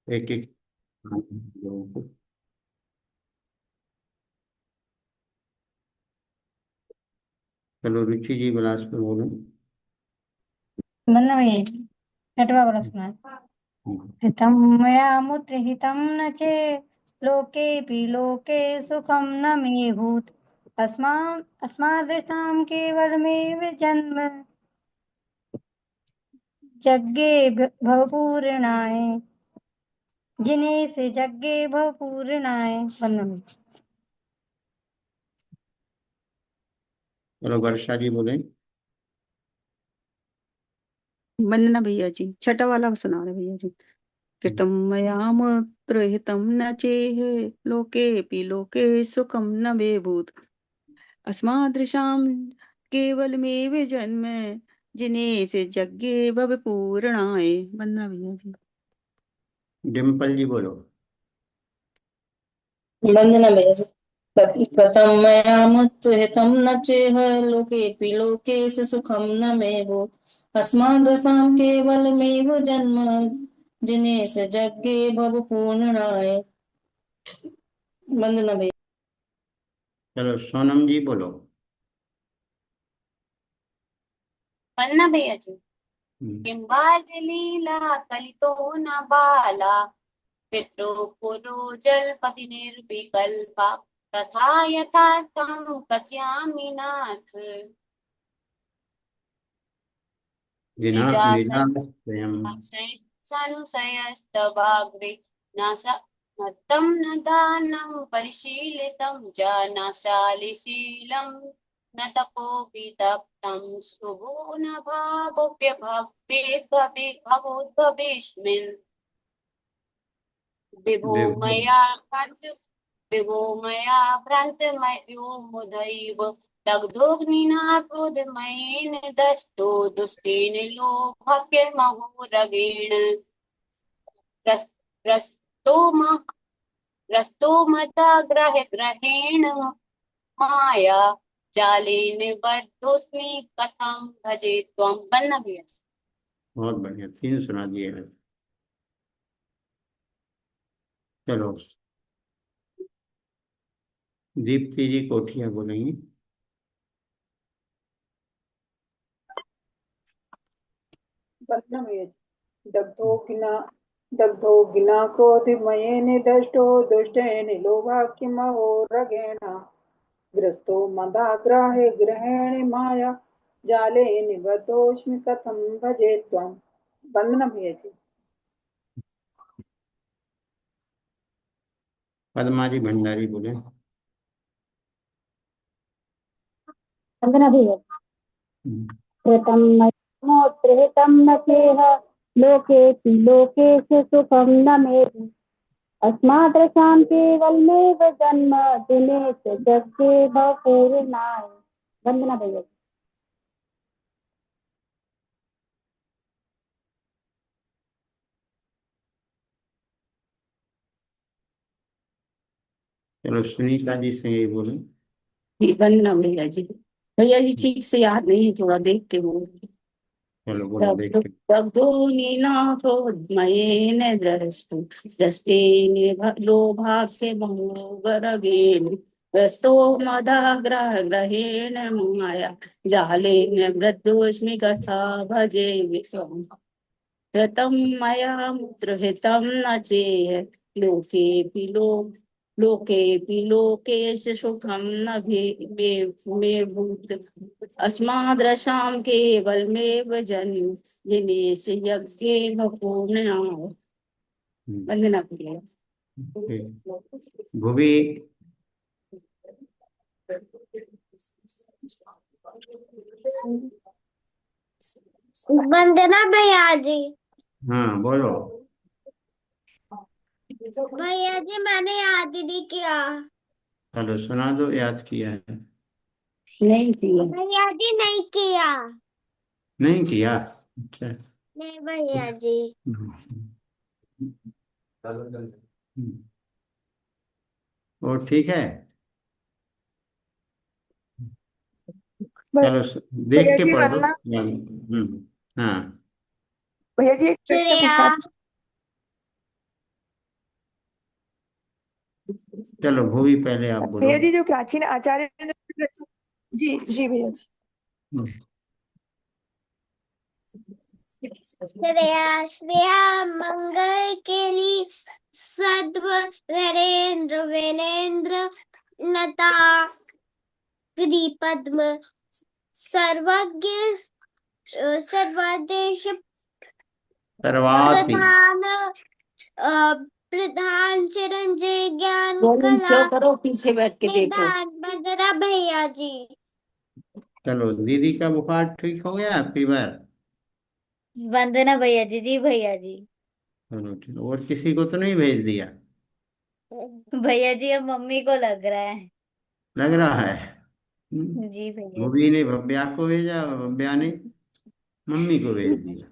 एक एक लोगों को। चलो रुचि जी विलास पे बोलो। बंद भैया जी, छठवा वाला सुना। हम्म। हितं मया मुद्रिहितं न चे लोकेऽपि लोके सुखं न मे भूत् अस्मादृशां केवलमेव जन्म जग्गे भवपूरणाय जिने से जग्गे भवपूरणाय। वंदन। चलो वर्षा जी बोले। वंदना भैया जी, छठा वाला सुना रहे भैया जी। कृतं मया मुद्रिहितं न चेह लोकेऽपि लोके सुखं न मे भूत् अस्मादृशां केवलमेव जन्म जिने से जग्गे भव पूर्णाय। वंदना भैया जी। डिम्पल जी बोलो। वंदना भैया जी। कथं मया मुत्थितं न चेह लोकेऽपि लोकेषु सुखं न मे भूत् अस्मादसां केवलमेव जन्म जिनेश जग्गे भव पूर्णाय। वंदना भैया। चलो सोनम जी बोलो। वंदना भैया जी। हम्म। किं बाललीला कलितो न बाला पितृ पुरो जलपति निर्विकल्पा तथा यथार्थं कथयामि नाथ। जिना निजासं निराश्रयम् संशयस्तवाग्रे न तं न दानं परिशीलितं च न शालिशीलं न तपोऽपि तप्तं शुभो न भावोऽप्यभवेद्भवेष्मिन् विभो विभो। मया भ्रान्तमयो मुदैव दग्धोऽग्निना क्रोधमयेन दष्टो दुष्टेन लोभक्यमहोरगेण प्रस्तो मदाग्रहेण माया जालेन बद्धोऽस्मि कथं भजे त्वं। वंदना भैया। बहुत बढ़िया, 3 सुना दिए हैं। चलो दीप्ति जी कोठिया बोलेंगी। वंदना भैया जी। दग्धो गिना क्रोधिमयेन दष्टो दुष्टेन लोभाक्यमहोरगेण ग्रस्तो मदाग्राहे ग्रहेण माया जालेन बद्धोऽस्मि कथं भजे त्वम्। वंदना भैया जी। पद्मा जी भंडारी बोले। वंदना भैया। हम्म। कृतं मयोत्तरहितं न चेह लोकेऽपि लोकेषु सुखं न मे अस्मादृशां केवलमेव जन्म दिनेश जग्गे भवपूरणाय। वंदना भैया। चलो सुनीता जी से यही बोले। वंदना भैया जी। भैया जी ठीक से याद नहीं है, थोड़ा देख के बोल। चलो बोलो देख के। दग्धो नीनाथोन्मयेन द्रष्टु दष्टेन लोभाक्यमहोरगेण ग्रस्तो मदाग्रहेण माया जालेन बद्धोऽस्मि कथा भजे विश्वम्। कृतं मया मुद्रिहितं न चेह लोकेऽपि लोकेषु सुखं न मे भूत् अस्मादृशां केवलमेव जन्म जिनेश यज्ञे भूम्या। वंदना प्रिया। भुवी। वंदना भैया जी। हाँ बोलो। भैया जी मैंने याद ही नहीं किया। चलो सुना दो, याद किया है। नहीं किया भैया जी नहीं किया। नहीं किया। अच्छा। नहीं भैया जी। और ठीक है। चलो देख भैया के जी पढ़ दो। वंदना। हाँ। भैया जी एक प्रश्न श्रेया। पूछना था। चलो भूवी पहले आप बोलो। भैया जी जो प्राचीन आचार्य ने जी जी भैया जी। हम्म, श्रेया श्रेया मंगल केली सद्व नरेंद्र वेनेन्द्र नता पद्म सर्वज्ञ सर्वदेश सर्वाति। प्रधान प्रधान चिरंजीव ज्ञान वॉल्यूम कला स्लो करो, पीछे बैठ के देखो। निधान बजरा भैया जी। चलो दीदी का बुखार ठीक हो गया, फीवर? वंदना भैया जी, जी भैया जी। चलो ठीक, और किसी को तो नहीं भेज दिया? भैया जी अब मम्मी को लग रहा है। लग रहा है। जी भैया जी। भूवी ने भव्या को भेजा, भव्या ने मम्मी को भेज दिया।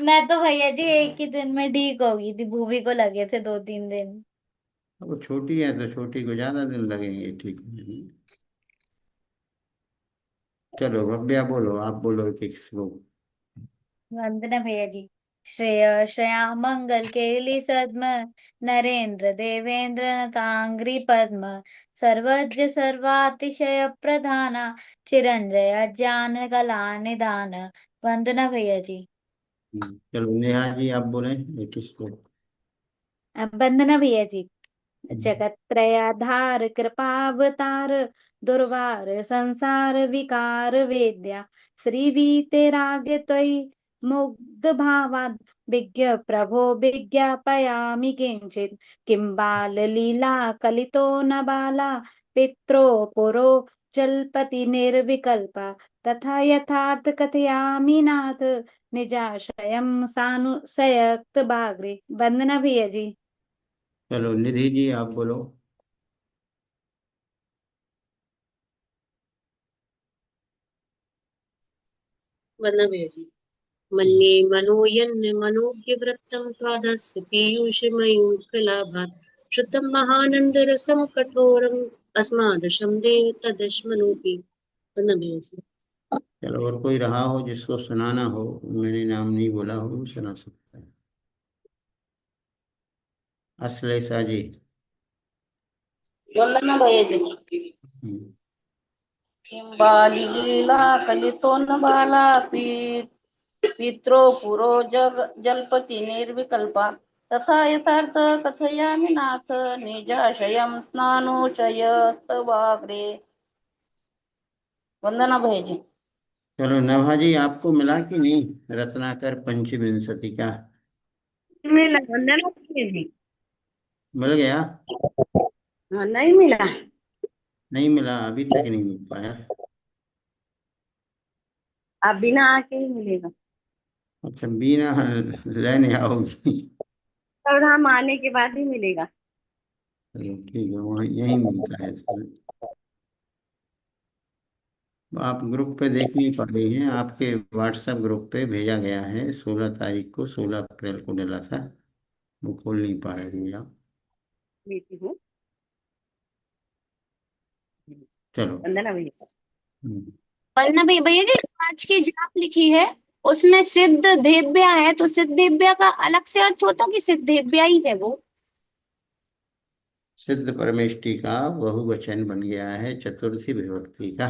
मैं तो भैया जी एक ही दिन में ठीक हो गई थी, भूवी को लगे थे 2-3 दिन। अब वो छोटी है तो छोटी को ज्यादा दिन लगेंगे ठीक होने में। चलो भव्या बोलो, आप बोलो एक एक श्लोक। वंदना भैया जी। श्रेय श्रेया मंगल केली सद्म नरेंद्र देवेंद्र नतांग्री पद्म सर्वज्ञ सर्वातिशय प्रधाना चिरंजय ज्ञान कला निदान। वंदना भैया जी। चलो नेहा जी आप बोले एक एक श्लोक। वंदना भैया जी। जगत त्रयाधार कृपावतार दुर्वार संसार विकार वेद्या श्री बीते राग त्वयि मुग्ध भावाद विज्ञ प्रभो विज्ञापयामि किंचित किं बाल लीला कलितो न बाला पित्रो पुरो जलपति निर्विकल्पा तथा यथार्थ कथयामि नाथ निजाशयम सानुशयक्त बाग्रे। वंदना भैया जी। चलो निधि जी आप बोलो। वंदना भैया जी। मन्ये मनोयन् मनोज्ञवृत्तं त्वादस्य पीयूषमयूखलाभात् श्रुतं महानन्दरसं कठोरम् अस्मादशं देव तदश्मनोऽपि। वंदना भैया जी। चलो और कोई रहा हो जिसको सुनाना हो, मैंने नाम नहीं बोला हो, वो सुना सकता है। अश्लेषा जी। वंदना भैया जी। हम्म, किं बालिलीला कलितो न बाला पित्रो पुरो जल्पति निर्विकल्पा तथा यथार्थ कथयामि नाथ निजाशयं स्नानुशयस्तवाग्रे। वंदना भैया जी। चलो नभा जी आपको मिला कि नहीं रत्नाकर पंचविंशति का? मिला वंदना भैया जी। मिल गया? हाँ, नहीं मिला। नहीं मिला, अभी तक नहीं मिल पाया। आप बिना आके ही मिलेगा। अच्छा बीना लेने आओगी? और हम आने के बाद ही मिलेगा। चलो ठीक है, वहाँ यही मिलता है इसमें। आप ग्रुप पे देख नहीं पा रही हैं, आपके व्हाट्सएप ग्रुप पे भेजा गया है 16 तारीख को, 16 अप्रैल को डला था, वो खोल नहीं पा रही हैं आप। लेती हूँ। चलो। वंदना भैया। हम्म, वंदना भैया भैया जी, आज की जो आप लिखी है उसमें सिद्ध देव्या है, तो सिद्ध देव्या का अलग से अर्थ होता कि सिद्ध देव्या ही है वो? सिद्ध परमेष्टि का बहुवचन बन गया है चतुर्थी विभक्ति का,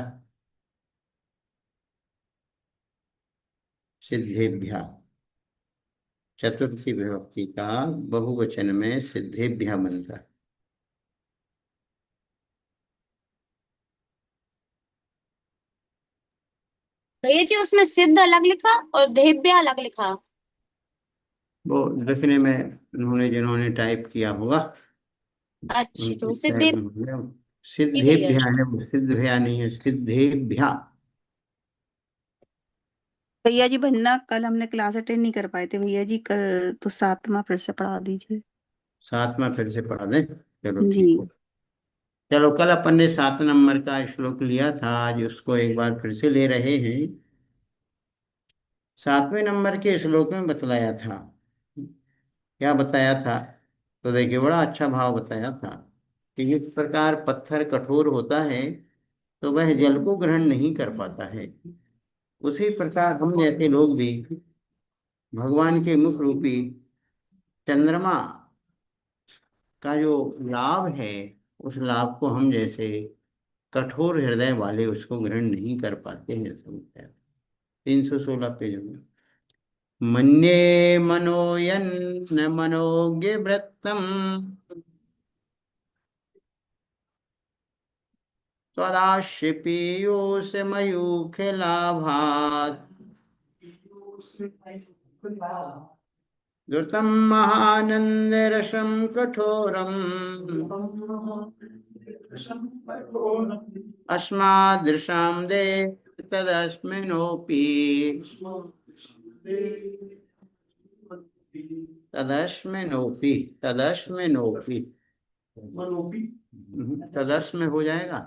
सिद्धेभ्या। चतुर्थी विभक्ति का बहुवचन में सिद्धेभ्या बनता है। भैया जी उसमें सिद्ध अलग लिखा और देव्या अलग लिखा। वो लिखने में उन्होंने जिन्होंने टाइप किया होगा अच्छा, उनकी तो टाइप सिद्धि में हो गया। भैया सिद्धेभ्या जी। है, वो सिद्धभ्या नहीं है, सिद्धेभ्या। भैया जी बनना, कल हमने क्लास अटेंड नहीं कर पाए थे भैया जी, कल तो 7वां फिर से पढ़ा दीजिए। 7वां फिर से पढ़ा दें? चलो जी। ठीक हो। चलो कल अपन ने 7 नंबर का श्लोक लिया था, आज उसको एक बार फिर से ले रहे हैं। 7वें नंबर के श्लोक में बतलाया था, क्या बताया था? तो देखिए बड़ा अच्छा भाव बताया था कि इस प्रकार पत्थर कठोर होता है तो वह जल को ग्रहण नहीं कर पाता है, उसी प्रकार हम जैसे लोग भी भगवान के मुख रूपी चंद्रमा का जो लाभ है, उस लाभ को हम जैसे कठोर हृदय वाले उसको ग्रहण नहीं कर पाते हैं। समझते हैं 316 पेज में। मन्ये मनोयन्न मनोज्ञ वृत्तम त्वदाश्य पीयूष मयूख लाभात् द्रुतं महानंद रसम कठोरम अस्मादृशां देव तदस्मिनोऽपि तदस्मिनोऽपि तदस्मिनोऽपि तदस्म हो जाएगा।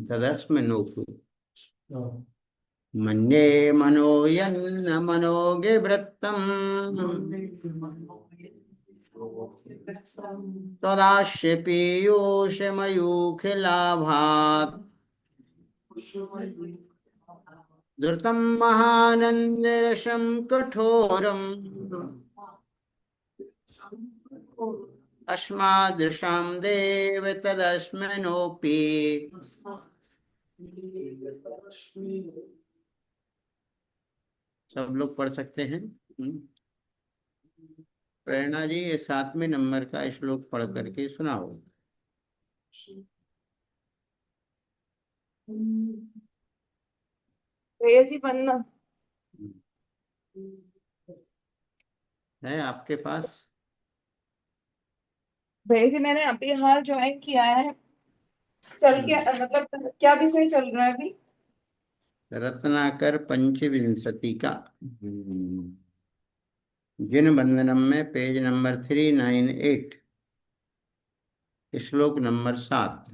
तदस्मिनोऽपि मन्ये मनोयन्न मनोज्ञ वृत्तम् त्वदाश्य पीयूष मयूख लाभात् धृतं महानन्दरसं कठोरम् अस्मादृशां देव तदस्मिनोऽपि। सब लोग पढ़ सकते हैं। प्रेरणा जी, ये 7वें नंबर का श्लोक पढ़ करके सुनाओ। भैया जी बनना है आपके पास? भैया जी मैंने अभी हाल ज्वाइन किया है। चल के मतलब क्या विषय चल रहा है अभी? रत्नाकर पंचविंशति का जिन वंदनम में पेज नंबर 398 श्लोक नंबर 7।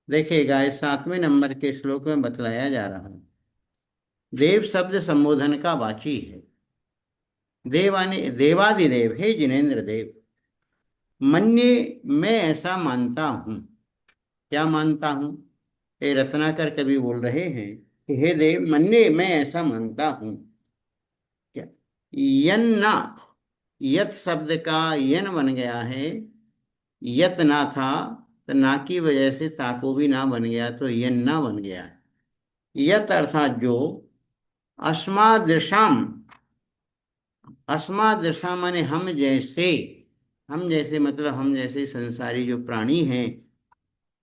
देखिएगा, इस 7वें नंबर के श्लोक में बतलाया जा रहा है देव शब्द संबोधन का वाची है। देवानि देवादिदेव हे जिनेन्द्र देव। मन्ये, मैं ऐसा मानता हूं। क्या मानता हूं? ये रत्नाकर कवि बोल रहे हैं कि हे देव, मन्ये, मैं ऐसा मानता हूं। क्या? यन्ना, यत शब्द का यन बन गया है। यत ना था तो ना की वजह से ताको भी ना बन गया, तो यन्ना बन गया है। यत अर्थात जो, अस्मादृशाम, अस्मादृशा माने हम जैसे, हम जैसे मतलब हम जैसे संसारी जो प्राणी हैं,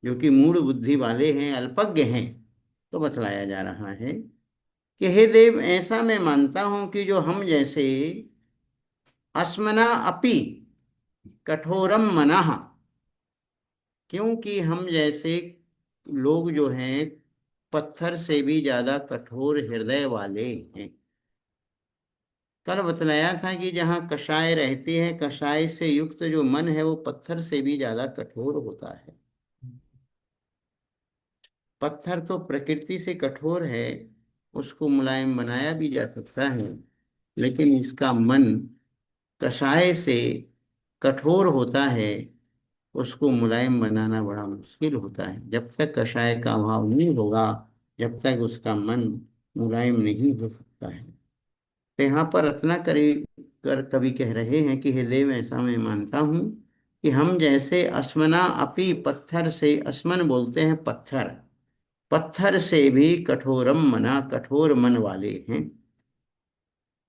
जो कि मूढ़ बुद्धि वाले हैं, अल्पज्ञ हैं, तो बतलाया जा रहा है कि हे देव, ऐसा मैं मानता हूं कि जो हम जैसे अस्मना अपि कठोरम मनः, क्योंकि हम जैसे लोग जो हैं पत्थर से भी ज्यादा कठोर हृदय वाले हैं। कल बतलाया था कि जहाँ कषाय रहती है, कषाय से युक्त जो मन है वो पत्थर से भी ज्यादा कठोर होता है। पत्थर तो प्रकृति से कठोर है, उसको मुलायम बनाया भी जा सकता है, लेकिन इसका मन कषाय से कठोर होता है, उसको मुलायम बनाना बड़ा मुश्किल होता है। जब तक कषाय का अभाव नहीं होगा, जब तक उसका मन मुलायम नहीं हो सकता है। तो यहाँ पर कवि कह रहे हैं कि हे देव, ऐसा मैं मानता हूँ कि हम जैसे अस्मना अपि, पत्थर से, अस्मन बोलते हैं पत्थर, पत्थर से भी कठोरम मना, कठोर मन वाले हैं।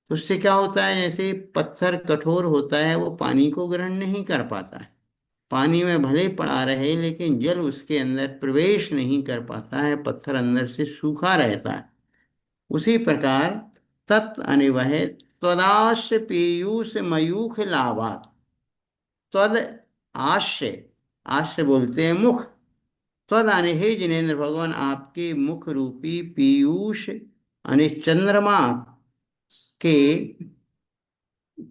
तो उससे क्या होता है, जैसे पत्थर कठोर होता है, वो पानी को ग्रहण नहीं कर पाता है। पानी में भले पड़ा रहे लेकिन जल उसके अंदर प्रवेश नहीं कर पाता है, पत्थर अंदर से सूखा रहता है। उसी प्रकार तत् अनिवह त्वदाश्य पीयूष मयूख लाभात्। त्वद आश्य, आश्य बोलते हैं मुख। त्वद आने, हे जिनेन्द्र भगवान, आपके मुख रूपी पीयूष यानी चंद्रमा के,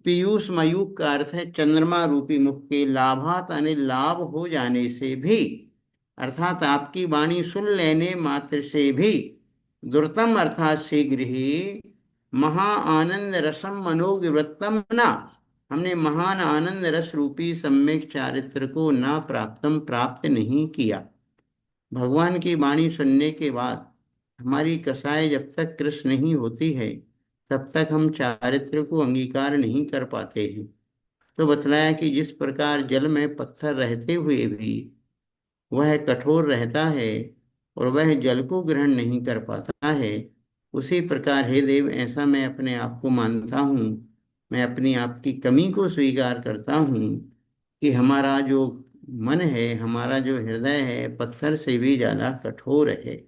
पीयूष मयूख का अर्थ है चंद्रमा रूपी मुख के, लाभात यानी लाभ हो जाने से भी, अर्थात आपकी वाणी सुन लेने मात्र से भी, द्रुतम अर्थात शीघ्र ही, महा आनंद रसम मनोज्ञ वृत्तम ना, हमने महान आनंद रस रूपी सम्यक चारित्र को ना प्राप्तम, प्राप्त नहीं किया। भगवान की वाणी सुनने के बाद हमारी कसाई जब तक कृष्ण नहीं होती है, तब तक हम चारित्र को अंगीकार नहीं कर पाते हैं। तो बतलाया कि जिस प्रकार जल में पत्थर रहते हुए भी वह कठोर रहता है और वह जल को ग्रहण नहीं कर पाता है, उसी प्रकार हे देव ऐसा मैं अपने आप को मानता हूँ। मैं अपनी आप की कमी को स्वीकार करता हूँ कि हमारा जो मन है, हमारा जो हृदय है, पत्थर से भी ज्यादा कठोर है।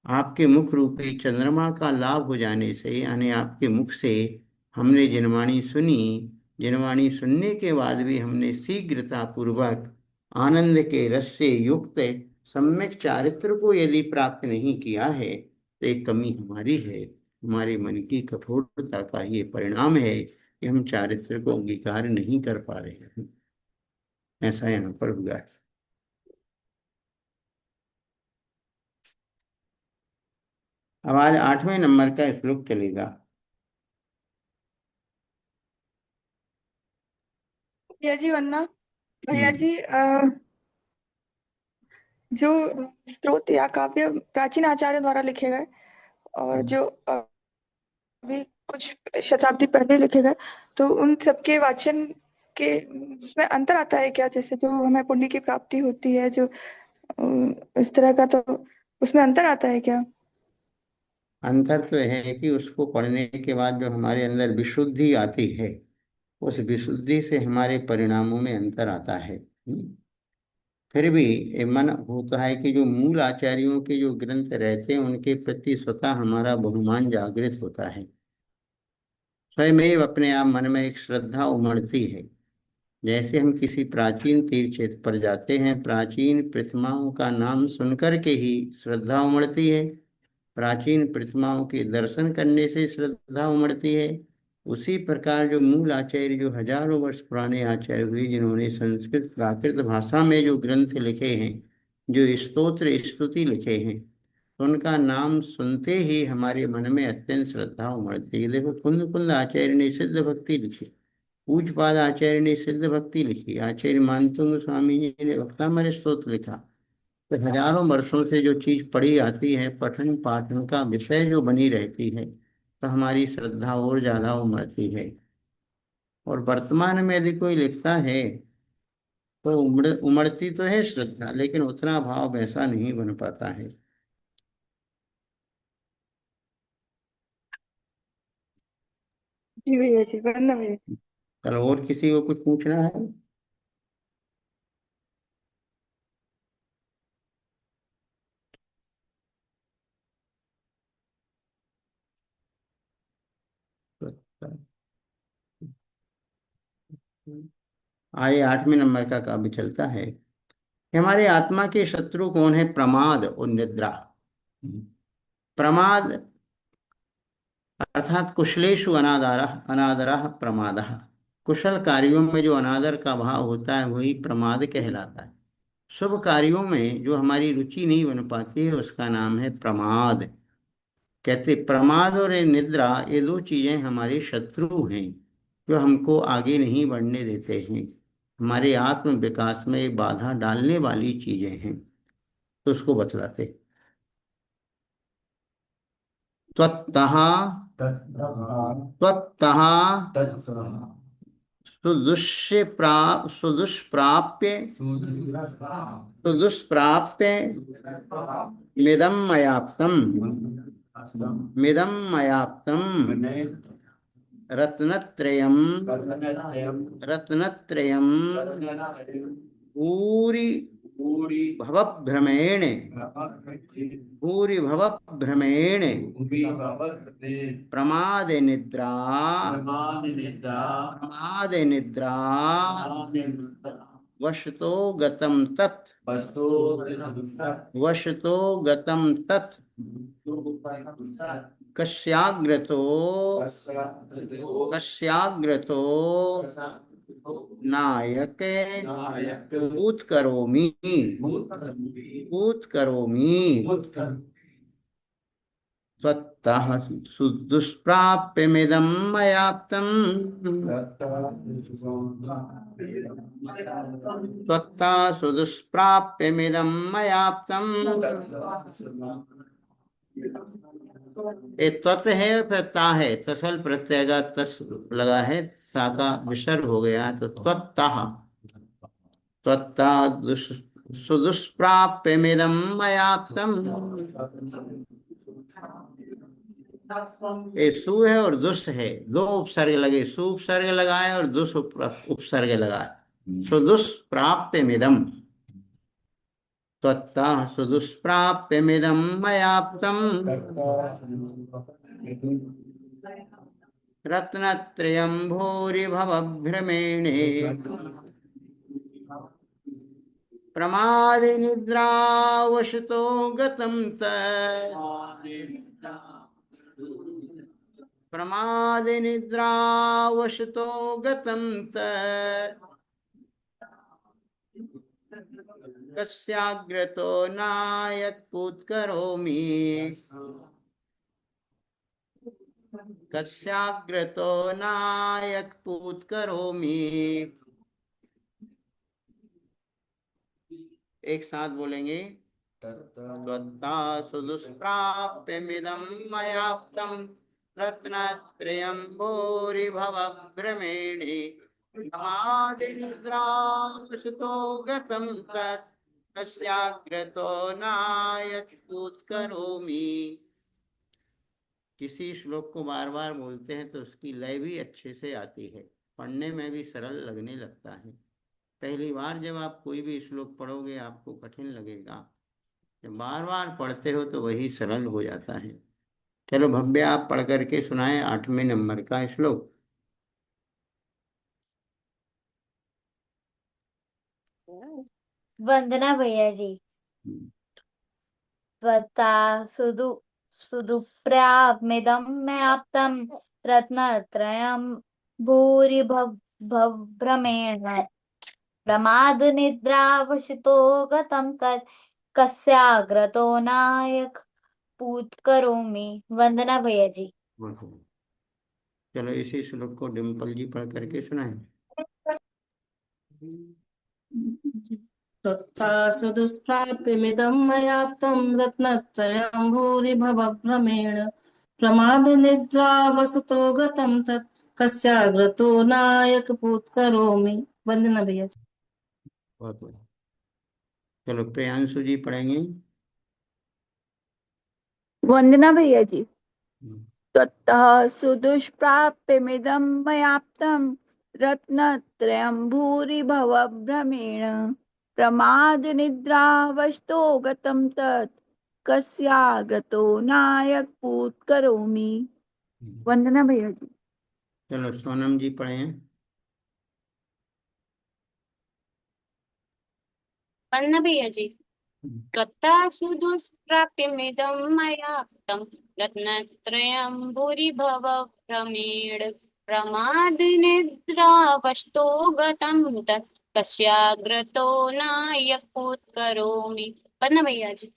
आपके मुख रूपी चंद्रमा का लाभ हो जाने से, यानी आपके मुख से हमने जिनवाणी सुनी, जिनवाणी सुनने के बाद भी हमने शीघ्रता पूर्वक आनंद के रस से युक्त सम्यक चारित्र को यदि प्राप्त नहीं किया है तो एक कमी हमारी है, हमारे मन की कठोरता का ये परिणाम है कि हम चारित्र को अंगीकार नहीं कर पा रहे हैं। ऐसा यहाँ पर हुआ है। अब आज 8वें नंबर का श्लोक चलेगा। भैया जी वरना भैया जी जो स्रोत या काव्य प्राचीन आचार्य द्वारा लिखे गए और जो अभी कुछ शताब्दी पहले लिखे गए, तो उन सबके वाचन के उसमें अंतर आता है क्या? जैसे जो हमें पुण्य की प्राप्ति होती है, जो इस तरह का, तो उसमें अंतर आता है क्या? अंतर तो है कि उसको पढ़ने के बाद जो हमारे अंदर विशुद्धि आती है, उस विशुद्धि से हमारे परिणामों में अंतर आता है। फिर भी ये मन होता है कि जो मूल आचार्यों के जो ग्रंथ रहते हैं उनके प्रति स्वतः हमारा बहुमान जागृत होता है। स्वयं अपने आप मन में एक श्रद्धा उमड़ती है। जैसे हम किसी प्राचीन तीर्थ क्षेत्र पर जाते हैं, प्राचीन प्रतिमाओं का नाम सुनकर के ही श्रद्धा उमड़ती है, प्राचीन प्रतिमाओं के दर्शन करने से श्रद्धा उमड़ती है। उसी प्रकार जो मूल आचार्य, जो हजारों वर्ष पुराने आचार्य हुए, जिन्होंने संस्कृत प्राकृत भाषा में जो ग्रंथ लिखे हैं, जो स्तोत्र स्तुति लिखे हैं, तो उनका नाम सुनते ही हमारे मन में अत्यंत श्रद्धा उमड़ती है। देखो, कुंद कुंद आचार्य ने सिद्ध भक्ति लिखी, पूज्यपाद आचार्य ने सिद्ध भक्ति लिखी, आचार्य मानतुंग स्वामी जी ने वक्तामृत स्तोत्र लिखा। तो हजारों वर्षों से जो चीज पढ़ी आती है, पठन पाठन का विषय जो बनी रहती है, तो हमारी श्रद्धा और ज्यादा उमड़ती है। और वर्तमान में यदि कोई लिखता है तो उमड़ती तो है श्रद्धा, लेकिन उतना भाव वैसा नहीं बन पाता है। जी भैया जी, वरना भैया। चलो, और किसी को कुछ पूछना है? आइए 8वें नंबर का काव्य चलता है कि हमारे आत्मा के शत्रु कौन है? प्रमाद और निद्रा। प्रमाद अर्थात कुशलेषु अनादरः, अनादरः प्रमादः। कुशल कार्यों में जो अनादर का भाव होता है वही प्रमाद कहलाता है। शुभ कार्यों में जो हमारी रुचि नहीं बन पाती है उसका नाम है प्रमाद। कहते प्रमाद और ये निद्रा, ये दो चीजें हमारे शत्रु हैं जो हमको आगे नहीं बढ़ने देते हैं, हमारे आत्म विकास में एक बाधा डालने वाली चीजें हैं। तो उसको बतलाते, त्वत्तः त्वत्तः सुदुष्प्राप्य सुदुष्प्राप्य मिदं मयाप्तम्, मिदं मयाप्तम् रत्नत्रयं रत्नत्रयं भूरि भवभ्रमेण भूरि भवभ्रमेण प्रमाद निद्रा प्रमाद निद्रा वशतो गतं तत् वशतो गतं तत् कस्याग्रतो कस्याग्रतो नायक उत्करोमि उत्करोमि त्वत्तः सुदुष्प्राप्यमिदं मयाप्तम् त्वत्तः सुदुष्प्राप्यमिदं मयाप्तम् ये त्वत है फिर ता है, तसल प्रत्यय का तस लगा है, सा का विसर्ग हो गया है, तो त्वत्ता, त्वत्ता सुदुष्प्राप्यमिदं मयाप्तम। ये सु है और दुष् है, दो उपसर्ग लगे, सु उपसर्ग लगाए और दुष् उपसर्ग लगाए। सुदुष्प्राप्यमिदं, त्वत्ता सुदुष्प्राप्यमिदं मयाप्तम रत्नत्रयं भूरिभवभ्रमेणे प्रमादि निद्रावशतो गतं प्रमादि निद्रावशतो गतं कस्याग्रतो नायत्पुत्करोमि, कस्याग्रतो नायत्पुत्करोमि। एक साथ बोलेंगे, त्वत्ता सुदुष्प्राप्यमिदं मयाप्तं रत्नत्रयं भूरिभवभ्रमेणे प्रमादिनिद्रावशतो गतं तत् कस्याग्रतो नायत्पुत्करोमि। किसी श्लोक को बार बार बोलते हैं तो उसकी लय भी अच्छे से आती है, पढ़ने में भी सरल लगने लगता है। पहली बार जब आप कोई भी श्लोक पढ़ोगे आपको कठिन लगेगा, जब बार बार पढ़ते हो तो वही सरल हो जाता है। चलो भव्य, आप पढ़ करके सुनाए 8वें नंबर का श्लोक। वंदना भैया जी। त्वत्ता सुदु सुदुप्राप्यमिदं मयाप्तं रत्नत्रयं भूरिभ्रमेण प्रमादनिद्रावशतो गतं तत् कस्याग्रतो नायक पूत करोमि। वंदना भैया जी। चलो इसी श्लोक को डिम्पल जी पढ़ करके सुनाए। त्वत्ता सुदुष्प्राप्यमिदं मयाप्तं रत्नत्रयं भूरिभवभ्रमेण प्रमादनिद्रावसतो गतं तत् कस्याग्रतो नायकपूत्करोमि। वंदना भैया जी। बहुत बढ़िया। चलो प्रियांशु जी पढ़ेंगे। वंदना भैया जी। त्वत्तः सुदुष्प्राप्यमिदं मयाप्तं रत्नत्रयं भूरिभवभ्रमेण प्रमादनिद्रावशतो गतं तत् कस्याग्रतो नायकपूत्करोमि। वंदना भैया जी। चलो सोनम जी पढ़े। वंदना भैया जी। त्वत्ता सुदुष्प्राप्यमिदं मयाप्तं रत्नत्रयं भूरिभवभ्रमेण प्रमादनिद्रावशतो गतं तत् कस्याग्रतो नायकपूत्करोमि। वंदना भैया जी।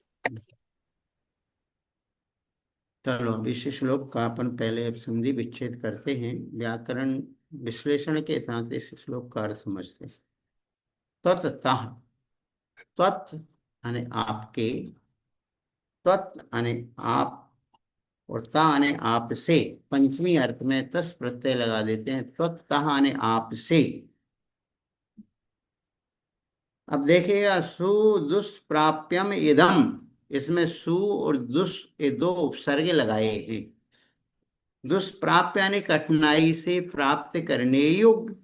चलो अब इस श्लोक का अपन पहले अब संधि विच्छेद करते हैं, व्याकरण विश्लेषण के साथ इस श्लोक का अर्थ समझते हैं। त्वत्तः, त्वत् यानी आपके, त्वत् यानी आप, और ता यानी आप से, पंचमी अर्थ में तस प्रत्यय लगा देते हैं। त्वत्तः यानी आप से। अब देखिएगा, सु दुष्प्राप्यम इदम, इसमें सु और दुष ये दो उपसर्ग लगाए हैं। दुष्प्राप्य यानी कठिनाई से प्राप्त करने योग्य,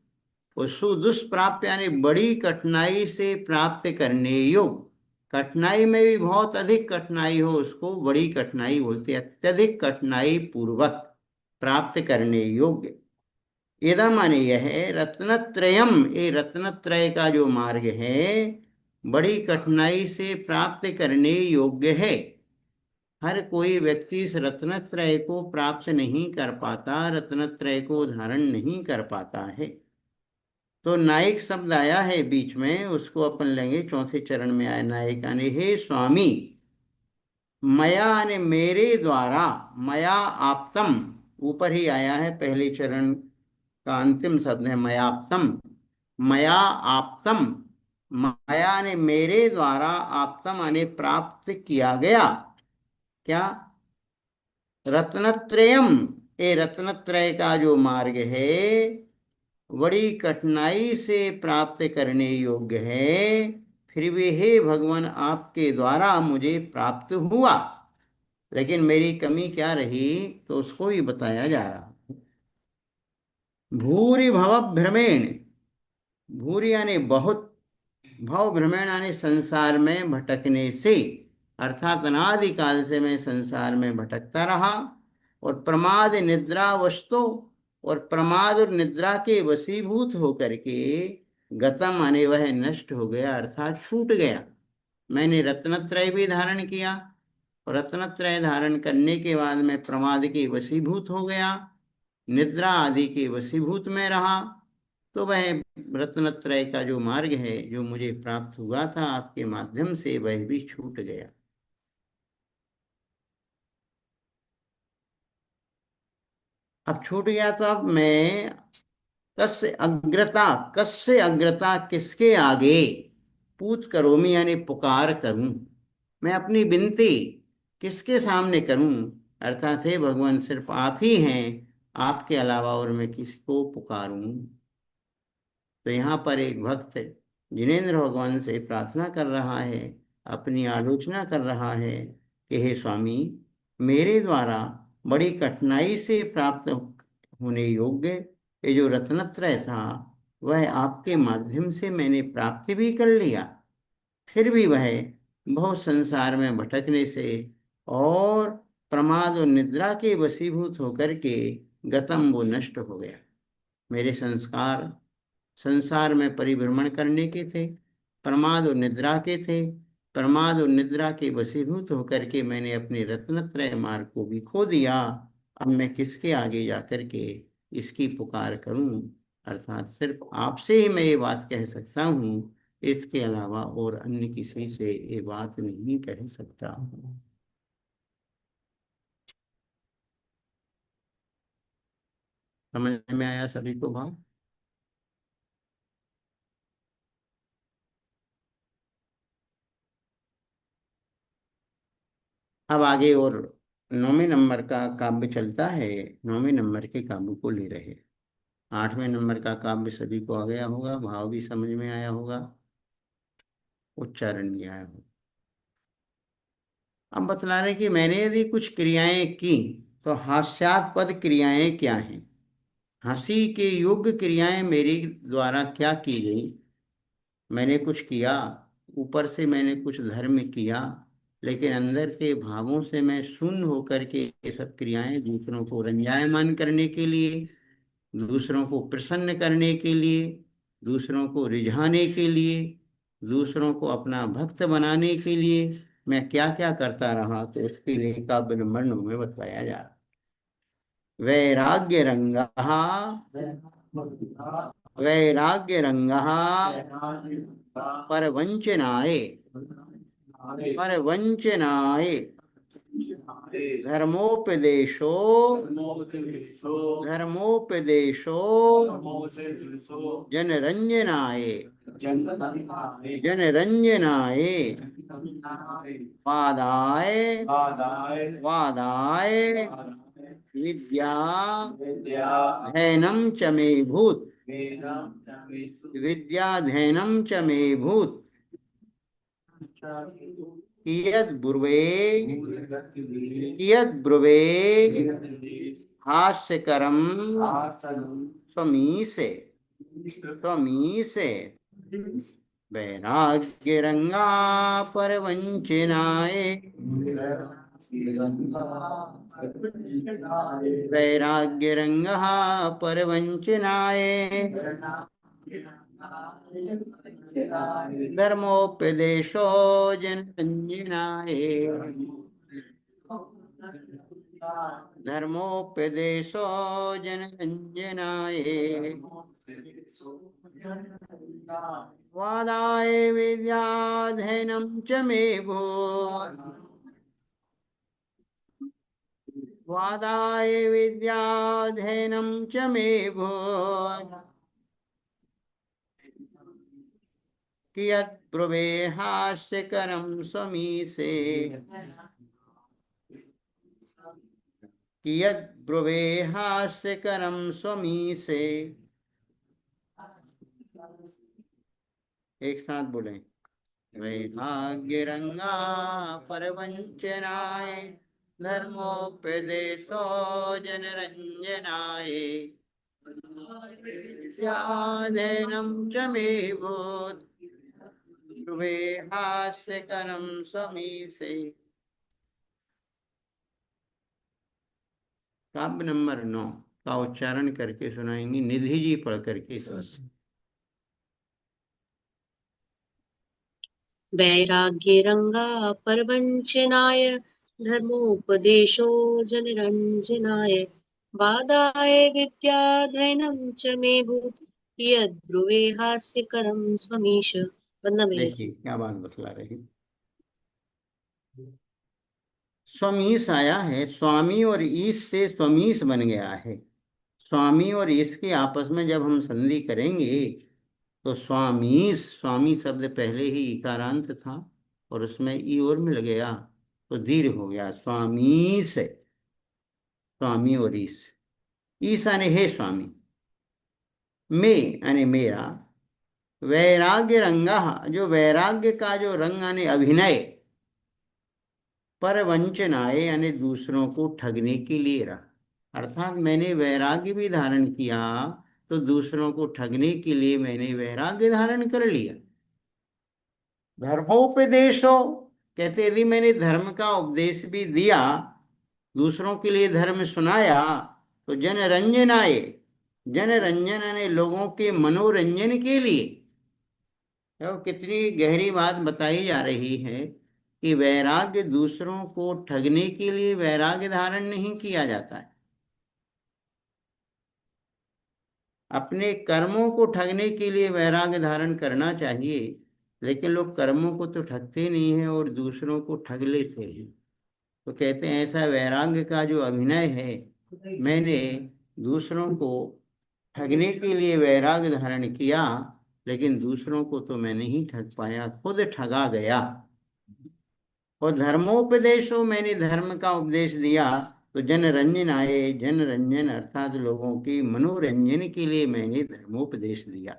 और सुदुष्प्राप्य यानी बड़ी कठिनाई से प्राप्त करने योग्य। कठिनाई में भी बहुत अधिक कठिनाई हो उसको बड़ी कठिनाई बोलते हैं, अत्यधिक कठिनाई पूर्वक प्राप्त करने योग्य। इदम माने यह है, रत्नत्रयम, ये रत्नत्रय का जो मार्ग है बड़ी कठिनाई से प्राप्त करने योग्य है। हर कोई व्यक्ति इस रत्नत्रय को प्राप्त नहीं कर पाता, रत्नत्रय को धारण नहीं कर पाता है। तो नायक शब्द आया है बीच में, उसको अपन लेंगे चौथे चरण में आया नायक, यानी हे स्वामी, मया यानी मेरे द्वारा, मया आप्तम ऊपर ही आया है, पहले चरण का अंतिम शब्द है मयाप्तम। मया आप्तम, मया ने मेरे द्वारा, आप्तम यानी प्राप्त किया गया। क्या? रत्नत्रयम, ये रत्नत्रय का जो मार्ग है बड़ी कठिनाई से प्राप्त करने योग्य है, फिर भी हे भगवान आपके द्वारा मुझे प्राप्त हुआ। लेकिन मेरी कमी क्या रही तो उसको ही बताया जा रहा। भूरि भव भ्रमेण, भूरि यानी बहुत, भव भ्रमेण यानी संसार में भटकने से, अर्थात अनादिकाल से मैं संसार में भटकता रहा। और प्रमाद निद्रा वस्तु, और प्रमाद और निद्रा के वशीभूत होकर के गतम माने वह नष्ट हो गया, अर्थात छूट गया। मैंने रत्नत्रय भी धारण किया, और रत्नत्रय धारण करने के बाद मैं प्रमाद के वशीभूत हो गया, निद्रा आदि के वशीभूत में रहा। तो वह रत्नत्रय का जो मार्ग है जो मुझे प्राप्त हुआ था आपके माध्यम से, वह भी छूट गया। अब छूट गया तो अब मैं कस्य अग्रता, कस्य अग्रता किसके आगे, पूत करोमि यानी पुकार करूं, मैं अपनी विनती किसके सामने करूं, अर्थात हे भगवान सिर्फ आप ही हैं, आपके अलावा और मैं किसको पुकारूं। तो यहाँ पर एक भक्त जिनेंद्र भगवान से प्रार्थना कर रहा है, अपनी आलोचना कर रहा है कि हे स्वामी, मेरे द्वारा बड़ी कठिनाई से प्राप्त होने योग्य ये जो रत्नत्रय था वह आपके माध्यम से मैंने प्राप्ति भी कर लिया, फिर भी वह बहुत संसार में भटकने से और प्रमाद और निद्रा के वशीभूत होकर के गतम वो नष्ट हो गया। मेरे संस्कार संसार में परिभ्रमण करने के थे, प्रमाद और निद्रा के थे, प्रमाद और निद्रा के वशीभूत होकर के मैंने अपने रत्नत्रय मार्ग को भी खो दिया। अब मैं किसके आगे जाकर के इसकी पुकार करूं, अर्थात सिर्फ आपसे ही मैं ये बात कह सकता हूँ, इसके अलावा और अन्य किसी से ये बात नहीं कह सकता हूँ। समझ में आया सभी को भाव? अब आगे और 9वें नंबर का काव्य चलता है। 9वें नंबर के काव्य को ले रहे। 8वें नंबर का काव्य सभी को आ गया होगा, भाव भी समझ में आया होगा, उच्चारण भी आया होगा। अब बतला रहे कि मैंने यदि कुछ क्रियाएं की तो हास्यास्पद क्रियाएं क्या हैं, हंसी के योग्य क्रियाएं मेरी द्वारा क्या की गई। मैंने कुछ किया, ऊपर से मैंने कुछ धर्म किया, लेकिन अंदर के भावों से मैं शून्य होकर के ये सब क्रियाएं दूसरों को रंजायमान करने के लिए, दूसरों को प्रसन्न करने के लिए, दूसरों को रिझाने के लिए, दूसरों को अपना भक्त बनाने के लिए मैं क्या क्या करता रहा, तो उसके लिए काव्य नंबर 9 में बताया जा रहा। वैराग्य रंगः, वैराग्य रंगः परवंचनाय, परवंचनाय धर्मोपदेशो, धर्मोपदेशो जनरंजनाय, जनरंजनाय वादाय, वादाय विद्या धैनम च मे भूत, विद्याधैनम च मे भूत कियद् ब्रुवे, कियद् ब्रुवे हास्यकरम स्वमीसे, स्वमीसे वैराग्य रंगा परवंचनाय, वैराग्य रंगः परवंचनाय धर्मोपदेशो जनरंजनाय, धर्मोपदेशो जनरंजनाय वादाय विद्याधैनम च मे भूत्, वादाय विद्याधैनम च मे भूत् कियत् ब्रुवे हास्यकरं स्वमीसे, कियत् ब्रुवे हास्यकरं स्वमीसे। एक साथ बोले, वैभाग्यरंगा परवंचनाय धर्मोपदेशो जनरंजनाय विद्याधेनं च मे भूत् ध्रुवे हास्यकरं स्वमीसे। काव्य नंबर 9 का उच्चारण करके सुनाएंगी, निधि जी पढ़ करके सुनाएंगी। वैराग्यरंगा परवंचनाय धर्मोपदेशो जनरंजनाय वादाय विद्याधैर्यं च मे भूत् यद्ब्रुवे हास्यकरं स्वमीश। वंदना भैया जी। देखिए क्या बात बतला रही। स्वमीश आया है, स्वामी और ईश से स्वमीश बन गया है। स्वामी और ईश के आपस में जब हम संधि करेंगे तो स्वामीश, स्वामी शब्द पहले ही इकारांत था और उसमें ई और मिल गया तो दीर्घ हो गया, स्वामीश। स्वामी और ईश, ईश यानी हे स्वामी, मैं यानी मेरा, वैराग्य रंगा, जो वैराग्य का जो रंग यानी अभिनय, पर वंचनाए यानी दूसरों को ठगने के लिए रहा। अर्थात मैंने वैराग्य भी धारण किया तो दूसरों को ठगने के लिए मैंने वैराग्य धारण कर लिया। धर्मोपदेशो कहते यदि मैंने धर्म का उपदेश भी दिया, दूसरों के लिए धर्म सुनाया, तो जनरंजनाए, जनरंजन यानी लोगों के मनोरंजन के लिए। तो कितनी गहरी बात बताई जा रही है कि वैराग्य दूसरों को ठगने के लिए वैराग्य धारण नहीं किया जाता है। अपने कर्मों को ठगने के लिए वैराग्य धारण करना चाहिए, लेकिन लोग कर्मों को तो ठगते नहीं है और दूसरों को ठग लेते हैं। तो कहते हैं ऐसा वैराग्य का जो अभिनय है, मैंने दूसरों को ठगने के लिए वैराग्य धारण किया, लेकिन दूसरों को तो मैं नहीं ठग पाया, खुद ठगा गया। और धर्मोपदेशों, मैंने धर्म का उपदेश दिया तो जनरंजन आए, जनरंजन अर्थात लोगों के मनोरंजन के लिए मैंने धर्मोपदेश दिया।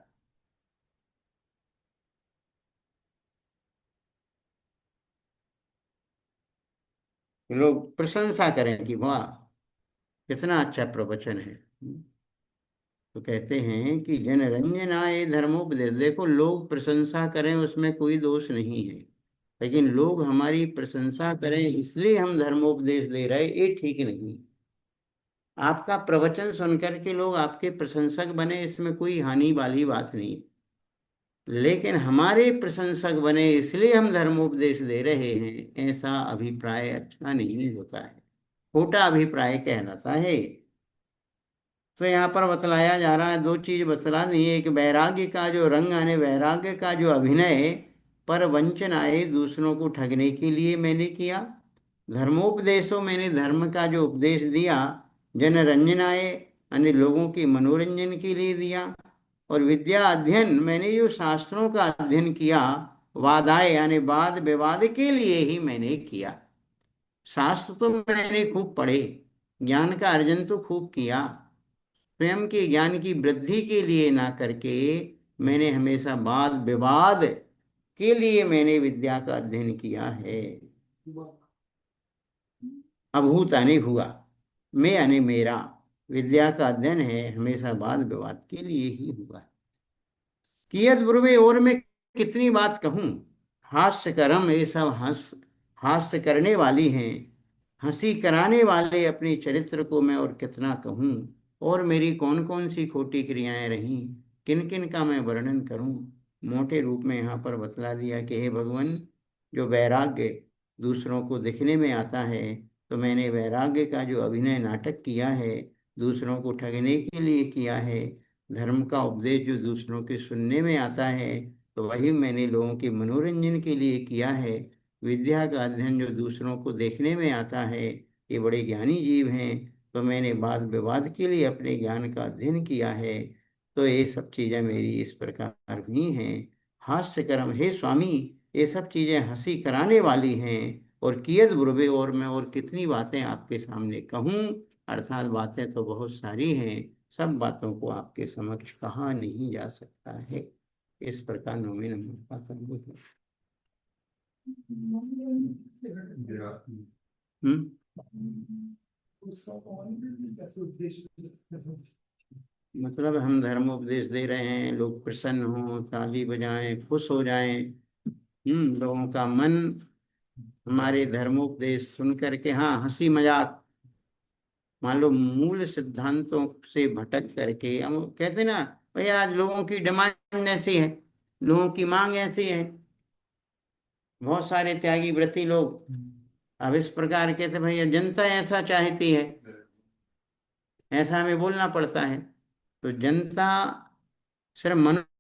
लोग प्रशंसा करें कि वाह कितना अच्छा प्रवचन है। तो कहते हैं कि जनरंजन आए धर्मोपदेश। देखो लोग प्रशंसा करें उसमें कोई दोष नहीं है, लेकिन लोग हमारी प्रशंसा करें इसलिए हम धर्मोपदेश दे रहे, ये ठीक नहीं। आपका प्रवचन सुनकर के लोग आपके प्रशंसक बने, इसमें कोई हानि वाली बात नहीं, लेकिन हमारे प्रशंसक बने इसलिए हम धर्मोपदेश दे रहे हैं, ऐसा अभिप्राय अच्छा नहीं होता है, खोटा अभिप्राय कहलाता है। तो यहाँ पर बतलाया जा रहा है, दो चीज बतला दी। एक वैराग्य का जो रंग आने, वैराग्य का जो अभिनय पर वंचन आए, दूसरों को ठगने के लिए मैंने किया। धर्मोपदेशों, मैंने धर्म का जो उपदेश दिया, जनरंजनाए यानी लोगों के मनोरंजन के लिए दिया। और विद्या अध्ययन, मैंने जो शास्त्रों का अध्ययन किया, वादाए यानी वाद विवाद के लिए ही मैंने किया। शास्त्र तो मैंने खूब पढ़े, ज्ञान का अर्जन तो खूब किया, स्वयं के ज्ञान की वृद्धि के लिए ना करके मैंने हमेशा वाद विवाद के लिए मैंने विद्या का अध्ययन किया है। अभूत यानी हुआ, मैं यानी मेरा, विद्या का अध्ययन है हमेशा वाद विवाद के लिए ही हुआ। कियत ब्रुवे, और मैं कितनी बात कहूं। हास्य करम, ये सब हास्य करने वाली हैं, हंसी कराने वाले अपने चरित्र को मैं और कितना कहूं। और मेरी कौन कौन सी खोटी क्रियाएं रहीं, किन किन का मैं वर्णन करूं। मोटे रूप में यहाँ पर बतला दिया कि हे भगवान, जो वैराग्य दूसरों को दिखने में आता है, तो मैंने वैराग्य का जो अभिनय नाटक किया है, दूसरों को ठगने के लिए किया है। धर्म का उपदेश जो दूसरों के सुनने में आता है, तो वही मैंने लोगों के मनोरंजन के लिए किया है। विद्या का अध्ययन जो दूसरों को देखने में आता है, ये बड़े ज्ञानी जीव हैं, तो मैंने वाद विवाद के लिए अपने ज्ञान का अध्ययन किया है। तो ये सब चीज़ें मेरी इस प्रकार हुई हैं। हास्य कर्म, हे स्वामी, ये सब चीज़ें हंसी कराने वाली हैं। और कियत ब्रुवे, और मैं और कितनी बातें आपके सामने कहूँ, अर्थात बातें तो बहुत सारी हैं, सब बातों को आपके समक्ष कहा नहीं जा सकता है। इस प्रकार नौवें नंबर का संबोध है। मतलब हम धर्मोपदेश दे रहे हैं, लोग प्रसन्न हों, ताली बजाएं, खुश हो जाएं, लोगों का मन हमारे धर्मोपदेश सुन करके, हाँ, हंसी मजाक, मान लो मूल सिद्धांतों से भटक करके हम कहते ना, भैया आज लोगों की डिमांड ऐसी है, लोगों की मांग ऐसी है, बहुत सारे त्यागी व्रती लोग अब इस प्रकार कहते, भैया जनता ऐसा चाहती है, ऐसा हमें बोलना पड़ता है। तो जनता सिर्फ मनुष्य